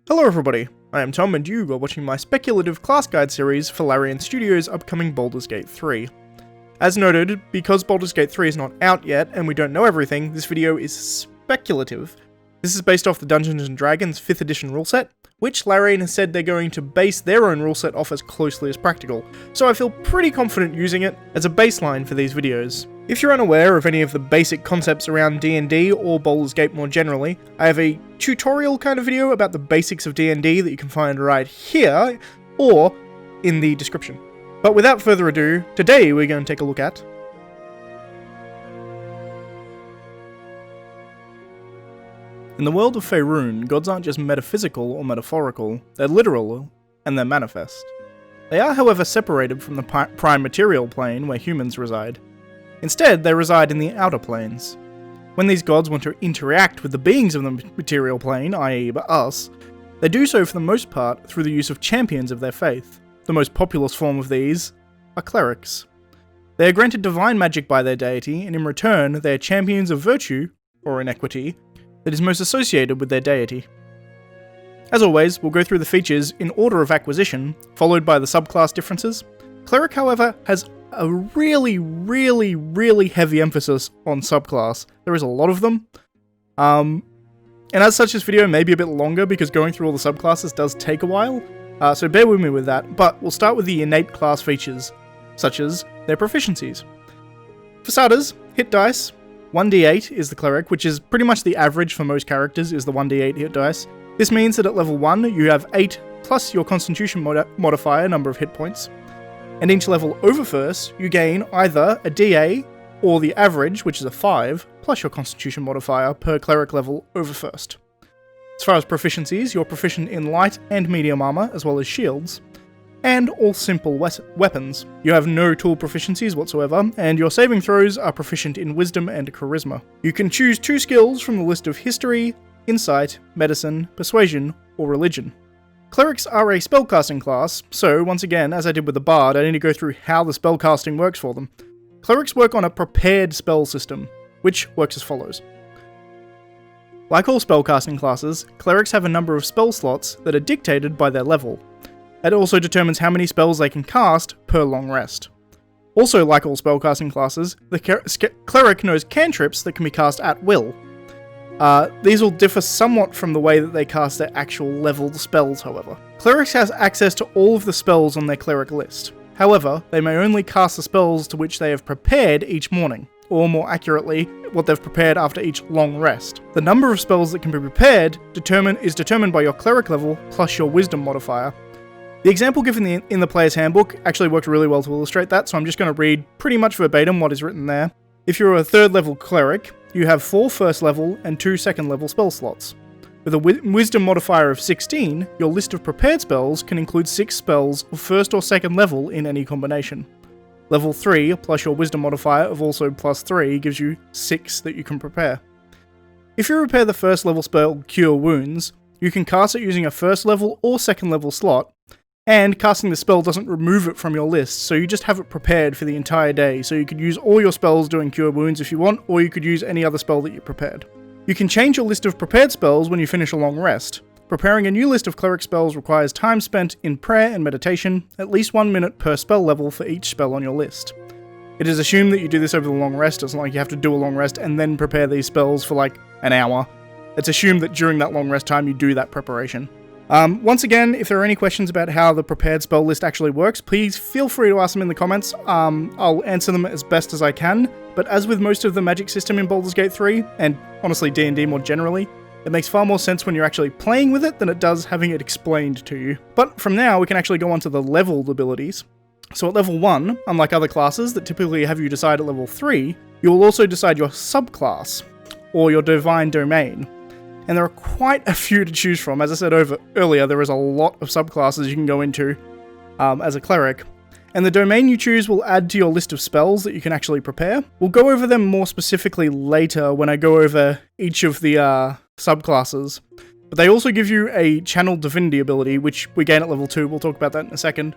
Hello everybody, I am Tom and you are watching my Speculative Class Guide series for Larian Studios' upcoming Baldur's Gate 3. As noted, because Baldur's Gate 3 is not out yet and we don't know everything, this video is speculative. This is based off the Dungeons & Dragons 5th edition ruleset, which Larian has said they're going to base their own ruleset off as closely as practical, so I feel pretty confident using it as a baseline for these videos. If you're unaware of any of the basic concepts around D&D or Baldur's Gate more generally, I have a tutorial kind of video about the basics of D&D that you can find right here, or in the description. But without further ado, today we're going to take a look at in the world of Faerun, gods aren't just metaphysical or metaphorical, they're literal, and they're manifest. They are, however, separated from the prime material plane where humans reside. Instead, they reside in the outer planes. When these gods want to interact with the beings of the material plane, i.e. us, they do so for the most part through the use of champions of their faith. The most populous form of these are clerics. They are granted divine magic by their deity, and in return, they are champions of virtue, or inequity, that is most associated with their deity. As always, we'll go through the features in order of acquisition, followed by the subclass differences. Cleric, however, has a really heavy emphasis on subclass. There is a lot of them. And as such, this video may be a bit longer because going through all the subclasses does take a while, so bear with me with that, but we'll start with the innate class features, such as their proficiencies. For starters, hit dice. 1d8 is the cleric, which is pretty much the average for most characters, is the 1d8 hit dice. This means that at level 1, you have 8 plus your constitution modifier number of hit points. And each level over first, you gain either a DA or the average, which is a 5, plus your constitution modifier per cleric level over first. As far as proficiencies, you're proficient in light and medium armor, as well as shields, and all simple weapons. You have no tool proficiencies whatsoever, and your saving throws are proficient in wisdom and charisma. You can choose 2 skills from the list of history, insight, medicine, persuasion, or religion. Clerics are a spellcasting class, so once again, as I did with the Bard, I need to go through how the spellcasting works for them. Clerics work on a prepared spell system, which works as follows. Like all spellcasting classes, clerics have a number of spell slots that are dictated by their level. It also determines how many spells they can cast per long rest. Also, like all spellcasting classes, the cleric knows cantrips that can be cast at will. These will differ somewhat from the way that they cast their actual leveled spells, however. Clerics has access to all of the spells on their cleric list. However, they may only cast the spells to which they have prepared each morning, or more accurately, what they've prepared after each long rest. The number of spells that can be prepared is determined by your cleric level plus your wisdom modifier. The example given in the player's handbook actually worked really well to illustrate that, so I'm just going to read pretty much verbatim what is written there. If you're a 3rd level cleric, you have 4 first level and 2 second level spell slots. With a wisdom modifier of 16, your list of prepared spells can include 6 spells of 1st or 2nd level in any combination. Level 3 plus your wisdom modifier of also plus 3 gives you 6 that you can prepare. If you repair the 1st level spell Cure Wounds, you can cast it using a 1st level or 2nd level slot, and casting the spell doesn't remove it from your list, so you just have it prepared for the entire day, so you could use all your spells doing Cure Wounds if you want, or you could use any other spell that you prepared. You can change your list of prepared spells when you finish a long rest. Preparing a new list of cleric spells requires time spent in prayer and meditation, at least 1 minute per spell level for each spell on your list. It is assumed that you do this over the long rest, it's not like you have to do a long rest and then prepare these spells for like an hour. It's assumed that during that long rest time you do that preparation. Once again, if there are any questions about how the prepared spell list actually works, please feel free to ask them in the comments. I'll answer them as best as I can, but as with most of the magic system in Baldur's Gate 3, and honestly D&D more generally, it makes far more sense when you're actually playing with it than it does having it explained to you. But from now, we can actually go on to the leveled abilities. So at level 1, unlike other classes that typically have you decide at level 3, you will also decide your subclass, or your divine domain. And there are quite a few to choose from. As I said earlier, there is a lot of subclasses you can go into as a cleric. And the domain you choose will add to your list of spells that you can actually prepare. We'll go over them more specifically later when I go over each of the subclasses. But they also give you a channeled divinity ability, which we gain at level 2. We'll talk about that in a second.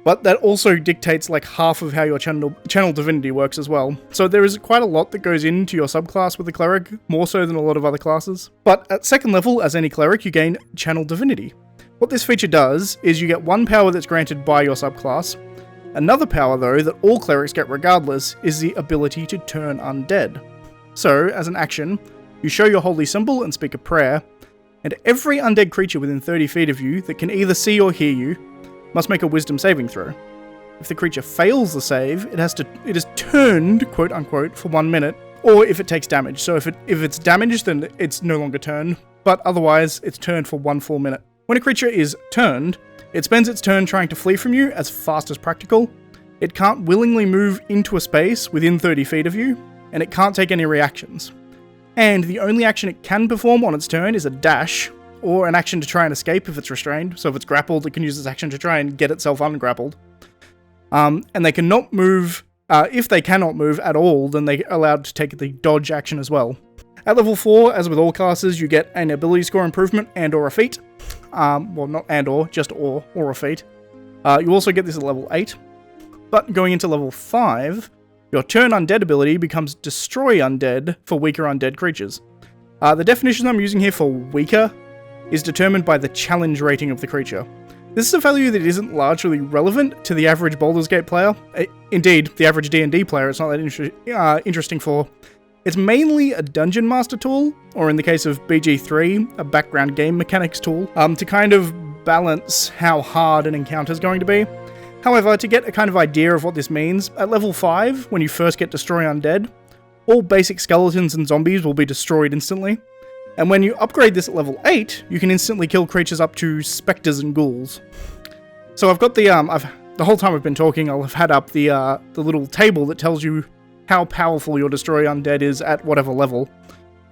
But that also dictates like half of how your channel Divinity works as well. So there is quite a lot that goes into your subclass with the Cleric, more so than a lot of other classes. But at second level, as any Cleric, you gain Channel Divinity. What this feature does is you get one power that's granted by your subclass. Another power, though, that all Clerics get regardless, is the ability to turn undead. So, as an action, you show your holy symbol and speak a prayer, and every undead creature within 30 feet of you that can either see or hear you must make a wisdom saving throw. If the creature fails the save, it is turned, quote unquote, for 1 minute, or if it takes damage. So if it's damaged, then it's no longer turned, but otherwise it's turned for 1 full minute. When a creature is turned, it spends its turn trying to flee from you as fast as practical. It can't willingly move into a space within 30 feet of you, and it can't take any reactions. And the only action it can perform on its turn is a dash, or an action to try and escape if it's restrained. So if it's grappled, it can use its action to try and get itself ungrappled. And they cannot move, if they cannot move at all, then they're allowed to take the dodge action as well. At level 4, as with all classes, you get an ability score improvement and or a feat. Well, not and or, just or a feat. You also get this at level 8. But going into level 5, your turn undead ability becomes destroy undead for weaker undead creatures. The definition I'm using here for weaker is determined by the challenge rating of the creature. This is a value that isn't largely relevant to the average Baldur's Gate player. Indeed, the average D&D player it's not that interesting for. It's mainly a dungeon master tool, or in the case of BG3, a background game mechanics tool, to kind of balance how hard an encounter is going to be. However, to get a kind of idea of what this means, at level 5, when you first get Destroy Undead, all basic skeletons and zombies will be destroyed instantly. And when you upgrade this at level 8, you can instantly kill creatures up to specters and ghouls. So I've got the whole time I've been talking, I'll have had up the little table that tells you how powerful your Destroy Undead is at whatever level.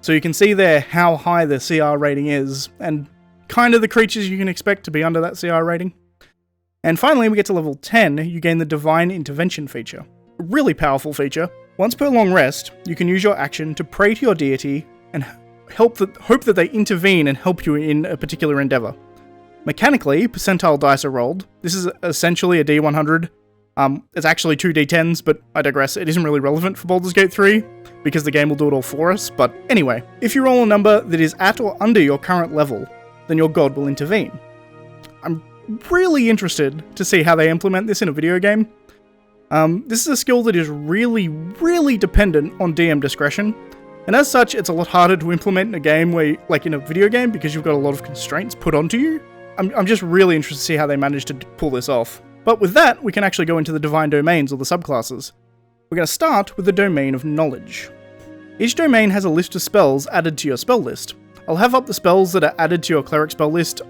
So you can see there how high the CR rating is, and kind of the creatures you can expect to be under that CR rating. And finally, we get to level 10, you gain the Divine Intervention feature. A really powerful feature. Once per long rest, you can use your action to pray to your deity and hope that they intervene and help you in a particular endeavor. Mechanically, percentile dice are rolled. This is essentially a D100. It's actually 2 D10s, but I digress. It isn't really relevant for Baldur's Gate 3, because the game will do it all for us. But anyway, if you roll a number that is at or under your current level, then your god will intervene. I'm really interested to see how they implement this in a video game. This is a skill that is really, really dependent on DM discretion. And as such, it's a lot harder to implement in a game like in a video game, because you've got a lot of constraints put onto you. I'm just really interested to see how they manage to pull this off. But with that, we can actually go into the Divine Domains, or the subclasses. We're going to start with the Domain of Knowledge. Each domain has a list of spells added to your spell list. I'll have up the spells that are added to your Cleric spell list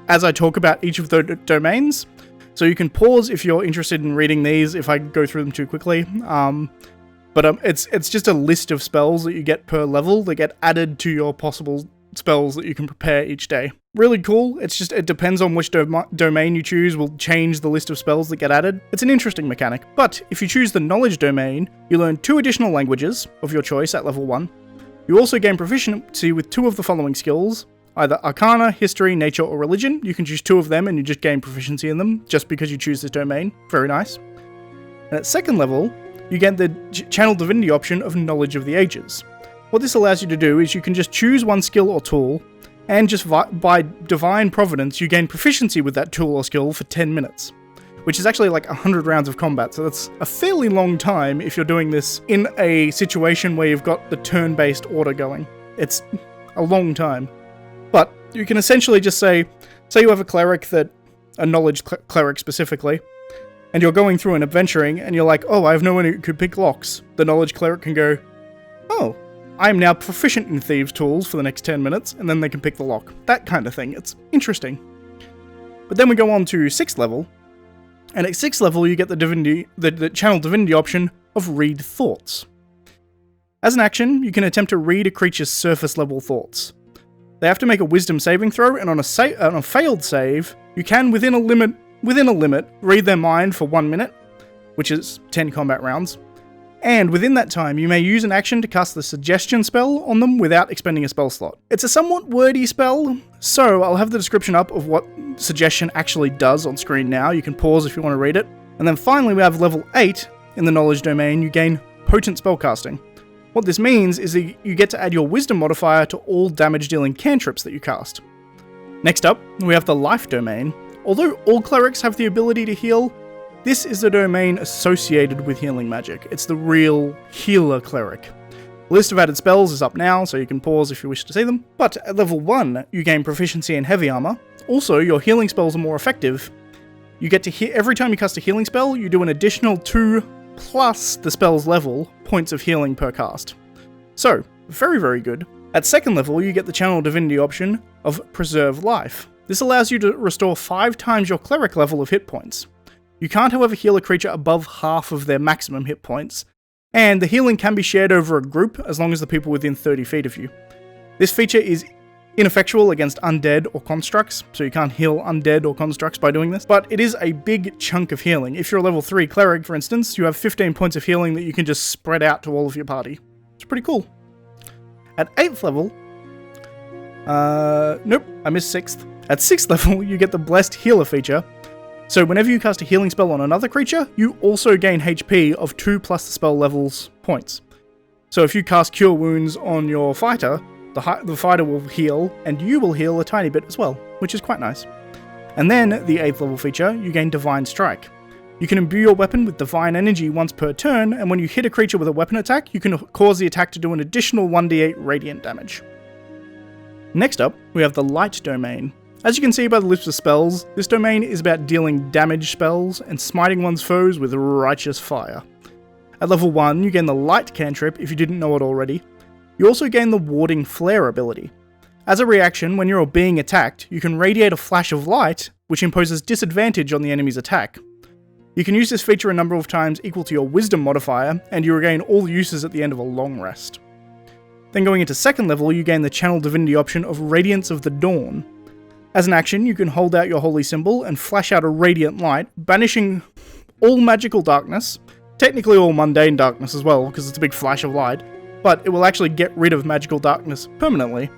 as I talk about each of the domains, so you can pause if you're interested in reading these if I go through them too quickly. But it's just a list of spells that you get per level that get added to your possible spells that you can prepare each day. Really cool. It depends on which domain you choose will change the list of spells that get added. It's an interesting mechanic. But if you choose the Knowledge domain, you learn 2 additional languages of your choice at level 1. You also gain proficiency with 2 of the following skills, either Arcana, History, Nature, or Religion. You can choose 2 of them and you just gain proficiency in them just because you choose this domain. Very nice. And at second level, you get the Channel Divinity option of Knowledge of the Ages. What this allows you to do is you can just choose one skill or tool, and just by divine providence, you gain proficiency with that tool or skill for 10 minutes, which is actually like 100 rounds of combat, so that's a fairly long time if you're doing this in a situation where you've got the turn-based order going. It's a long time. But you can essentially just say you have a cleric a knowledge cleric specifically, and you're going through and adventuring, and you're like, oh, I have no one who could pick locks. The knowledge cleric can go, oh, I am now proficient in thieves' tools for the next 10 minutes, and then they can pick the lock. That kind of thing. It's interesting. But then we go on to 6th level, and at 6th level you get the Channel Divinity option of Read Thoughts. As an action, you can attempt to read a creature's surface level thoughts. They have to make a Wisdom saving throw, and on a failed save, you can, within a limit, read their mind for 1 minute, which is 10 combat rounds. And within that time, you may use an action to cast the Suggestion spell on them without expending a spell slot. It's a somewhat wordy spell, so I'll have the description up of what Suggestion actually does on screen now. You can pause if you want to read it. And then finally we have level 8 in the Knowledge domain. You gain Potent Spellcasting. What this means is that you get to add your Wisdom modifier to all damage-dealing cantrips that you cast. Next up, we have the Life domain. Although all clerics have the ability to heal, this is the domain associated with healing magic. It's the real healer cleric. The list of added spells is up now, so you can pause if you wish to see them. But at level 1, you gain proficiency in heavy armor. Also, your healing spells are more effective. You get to every time you cast a healing spell, you do an additional 2 plus the spell's level points of healing per cast. So, very, very good. At second level, you get the Channel Divinity option of Preserve Life. This allows you to restore 5 times your cleric level of hit points. You can't, however, heal a creature above half of their maximum hit points, and the healing can be shared over a group as long as the people within 30 feet of you. This feature is ineffectual against undead or constructs, so you can't heal undead or constructs by doing this, but it is a big chunk of healing. If you're a level 3 cleric, for instance, you have 15 points of healing that you can just spread out to all of your party. It's pretty cool. At 8th level, nope, I missed 6th. At 6th level, you get the Blessed Healer feature. So whenever you cast a healing spell on another creature, you also gain HP of 2 plus the spell level's points. So if you cast Cure Wounds on your fighter, the fighter will heal, and you will heal a tiny bit as well, which is quite nice. And then, the 8th level feature, you gain Divine Strike. You can imbue your weapon with Divine Energy once per turn, and when you hit a creature with a weapon attack, you can cause the attack to do an additional 1d8 radiant damage. Next up, we have the Light domain. As you can see by the list of spells, this domain is about dealing damage spells and smiting one's foes with righteous fire. At level 1, you gain the Light cantrip if you didn't know it already. You also gain the Warding Flare ability. As a reaction, when you're being attacked, you can radiate a flash of light, which imposes disadvantage on the enemy's attack. You can use this feature a number of times equal to your Wisdom modifier, and you regain all uses at the end of a long rest. Then going into 2nd level, you gain the Channel Divinity option of Radiance of the Dawn. As an action, you can hold out your holy symbol and flash out a radiant light, banishing all magical darkness, technically all mundane darkness as well, because it's a big flash of light, but it will actually get rid of magical darkness permanently,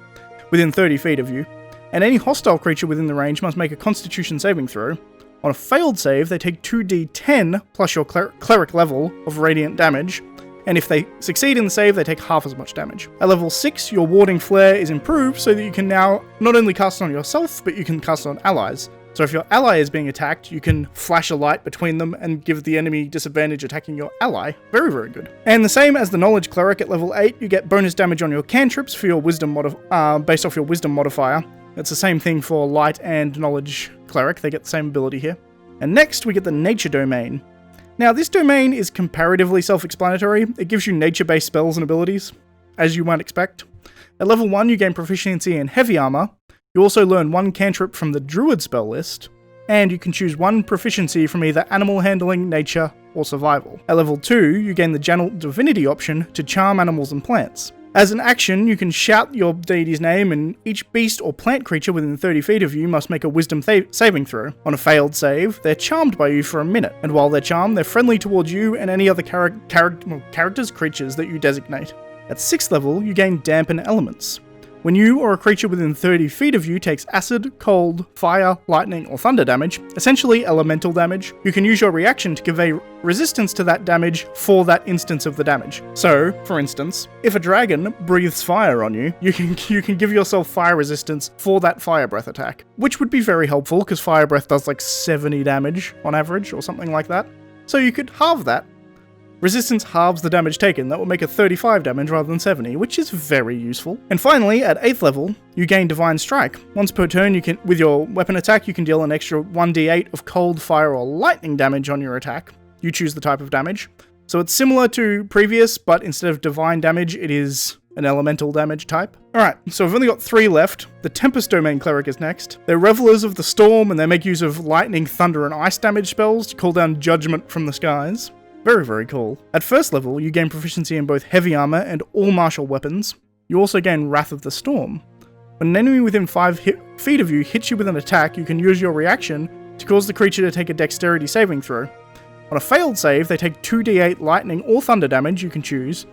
within 30 feet of you, and any hostile creature within the range must make a Constitution saving throw. On a failed save, they take 2d10 plus your cleric level of radiant damage, and if they succeed in the save, they take half as much damage. At level 6, your Warding Flare is improved so that you can now not only cast it on yourself, but you can cast it on allies. So if your ally is being attacked, you can flash a light between them and give the enemy disadvantage attacking your ally. Very, very good. And the same as the Knowledge Cleric at level 8, you get bonus damage on your cantrips for your Wisdom based off your Wisdom modifier. It's the same thing for Light and Knowledge Cleric, they get the same ability here. And next, we get the Nature domain. Now, this domain is comparatively self-explanatory. It gives you nature-based spells and abilities, as you might expect. At level 1, you gain proficiency in heavy armor. You also learn 1 cantrip from the Druid spell list, and you can choose 1 proficiency from either animal handling, nature, or survival. At level 2, you gain the Channel Divinity option to charm animals and plants. As an action, you can shout your deity's name, and each beast or plant creature within 30 feet of you must make a Wisdom saving throw. On a failed save, they're charmed by you for a minute, and while they're charmed, they're friendly towards you and any other creatures that you designate. At 6th level, you gain Dampen Elements. When you or a creature within 30 feet of you takes acid, cold, fire, lightning, or thunder damage, essentially elemental damage, you can use your reaction to convey resistance to that damage for that instance of the damage. So, for instance, if a dragon breathes fire on you, you can give yourself fire resistance for that fire breath attack, which would be very helpful because fire breath does like 70 damage on average or something like that. So you could halve that. Resistance halves the damage taken, that will make it 35 damage rather than 70, which is very useful. And finally, at 8th level, you gain Divine Strike. Once per turn, with your weapon attack, you can deal an extra 1d8 of cold, fire, or lightning damage on your attack. You choose the type of damage. So it's similar to previous, but instead of divine damage, it is an elemental damage type. Alright, so we've only got 3 left. The Tempest Domain Cleric is next. They're revelers of the storm, and they make use of lightning, thunder, and ice damage spells to call down judgment from the skies. Very, very cool. At 1st level, you gain proficiency in both heavy armor and all martial weapons. You also gain Wrath of the Storm. When an enemy within 5 feet of you hits you with an attack, you can use your reaction to cause the creature to take a dexterity saving throw. On a failed save, they take 2d8 lightning or thunder damage, you can choose,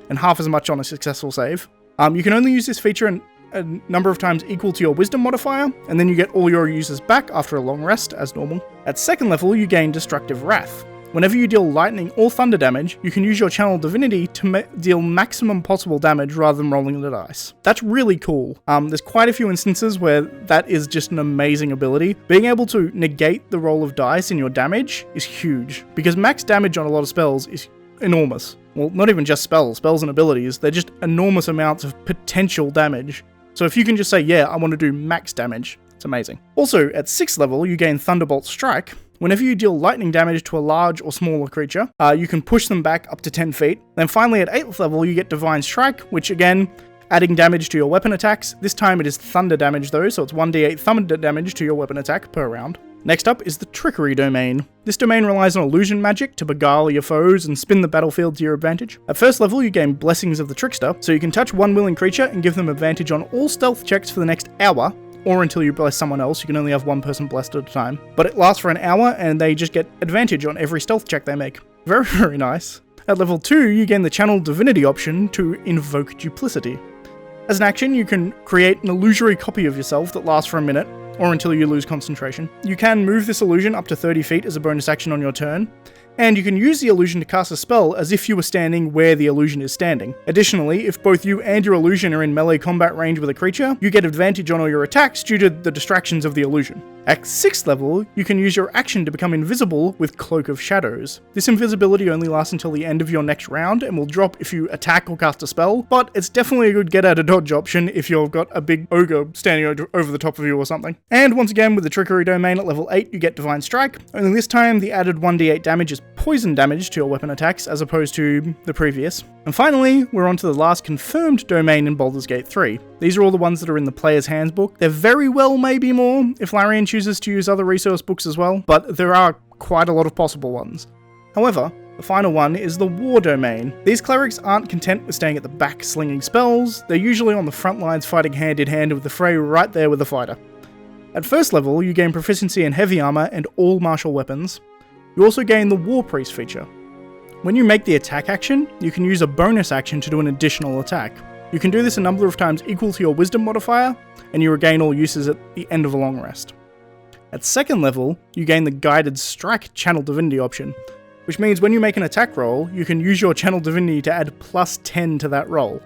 and half as much on a successful save. You can only use this feature a number of times equal to your wisdom modifier, and then you get all your users back after a long rest, as normal. At second level, you gain Destructive Wrath. Whenever you deal lightning or thunder damage, you can use your channel Divinity to deal maximum possible damage rather than rolling the dice. That's really cool. There's quite a few instances where that is just an amazing ability. Being able to negate the roll of dice in your damage is huge, because max damage on a lot of spells is enormous. Well, not even just spells and abilities, they're just enormous amounts of potential damage. So if you can just say, yeah, I want to do max damage, it's amazing. Also, at 6th level, you gain Thunderbolt Strike. Whenever you deal lightning damage to a large or smaller creature, you can push them back up to 10 feet. Then finally at 8th level, you get Divine Strike, which again, adding damage to your weapon attacks. This time it is thunder damage though, so it's 1d8 thunder damage to your weapon attack per round. Next up is the Trickery Domain. This domain relies on illusion magic to beguile your foes and spin the battlefield to your advantage. At first level, you gain Blessings of the Trickster, so you can touch one willing creature and give them advantage on all stealth checks for the next hour, or until you bless someone else. You can only have one person blessed at a time. But it lasts for an hour, and they just get advantage on every stealth check they make. Very, very nice. At level 2, you gain the Channel Divinity option to invoke Duplicity. As an action, you can create an illusory copy of yourself that lasts for a minute, or until you lose concentration. You can move this illusion up to 30 feet as a bonus action on your turn, and you can use the illusion to cast a spell as if you were standing where the illusion is standing. Additionally, if both you and your illusion are in melee combat range with a creature, you get advantage on all your attacks due to the distractions of the illusion. At 6th level, you can use your action to become invisible with Cloak of Shadows. This invisibility only lasts until the end of your next round and will drop if you attack or cast a spell, but it's definitely a good get-out-of-dodge option if you've got a big ogre standing over the top of you or something. And once again, with the Trickery Domain at level 8, you get Divine Strike, only this time the added 1d8 damage is poison damage to your weapon attacks as opposed to the previous. And finally, we're on to the last confirmed domain in Baldur's Gate 3. These are all the ones that are in the player's handbook. There very well may be more if Larian chooses to use other resource books as well, but there are quite a lot of possible ones. However, the final one is the War Domain. These clerics aren't content with staying at the back slinging spells, they're usually on the front lines fighting hand in hand with the fray right there with the fighter. At first level, you gain proficiency in heavy armor and all martial weapons. You also gain the War Priest feature. When you make the attack action, you can use a bonus action to do an additional attack. You can do this a number of times equal to your wisdom modifier, and you regain all uses at the end of a long rest. At 2nd level, you gain the Guided Strike Channel Divinity option, which means when you make an attack roll, you can use your Channel Divinity to add plus 10 to that roll.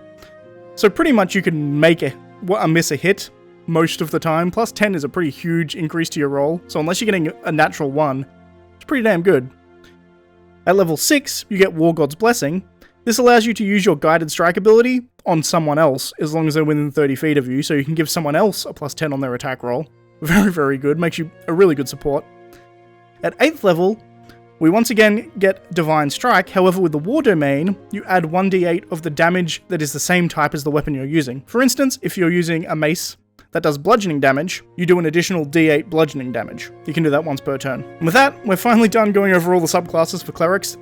So pretty much you can make a miss a hit most of the time. Plus 10 is a pretty huge increase to your roll, so unless you're getting a natural 1, it's pretty damn good. At level 6, you get War God's Blessing. This allows you to use your Guided Strike ability on someone else, as long as they're within 30 feet of you, so you can give someone else a plus 10 on their attack roll. Very, very good, makes you a really good support. At 8th level, we once again get Divine Strike, however with the War Domain, you add 1d8 of the damage that is the same type as the weapon you're using. For instance, if you're using a mace that does bludgeoning damage, you do an additional d8 bludgeoning damage. You can do that once per turn. And with that, we're finally done going over all the subclasses for clerics.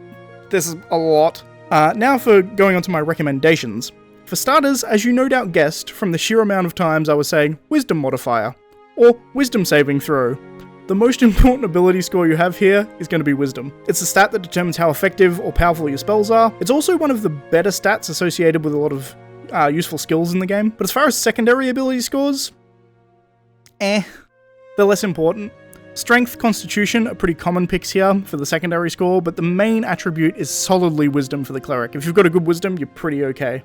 This is a lot. Now for going on to my recommendations. For starters, as you no doubt guessed from the sheer amount of times I was saying Wisdom modifier, or Wisdom saving throw, the most important ability score you have here is going to be Wisdom. It's a stat that determines how effective or powerful your spells are. It's also one of the better stats associated with a lot of useful skills in the game. But as far as secondary ability scores, they're less important. Strength, Constitution are pretty common picks here for the secondary score, but the main attribute is solidly Wisdom for the Cleric. If you've got a good Wisdom, you're pretty okay.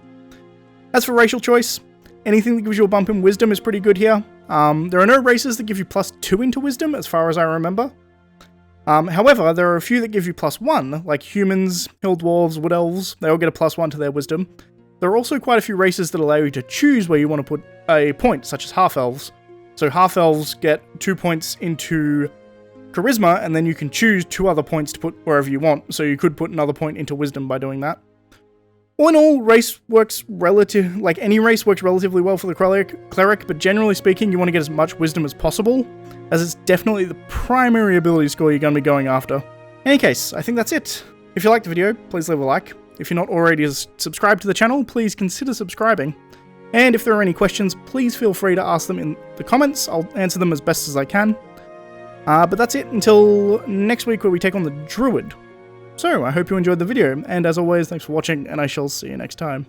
As for racial choice, anything that gives you a bump in Wisdom is pretty good here. There are no races that give you plus 2 into Wisdom, as far as I remember. However, there are a few that give you plus 1, like humans, hill dwarves, wood elves. They all get a plus 1 to their Wisdom. There are also quite a few races that allow you to choose where you want to put a point, such as half-elves. So half-elves get 2 points into Charisma, and then you can choose 2 other points to put wherever you want. So you could put another point into Wisdom by doing that. All in all, race works any race works relatively well for the cleric, but generally speaking, you want to get as much Wisdom as possible, as it's definitely the primary ability score you're going to be going after. In any case, I think that's it. If you liked the video, please leave a like. If you're not already subscribed to the channel, please consider subscribing. And if there are any questions, please feel free to ask them in the comments. I'll answer them as best as I can. But that's it until next week, where we take on the Druid. So, I hope you enjoyed the video, and as always, thanks for watching, and I shall see you next time.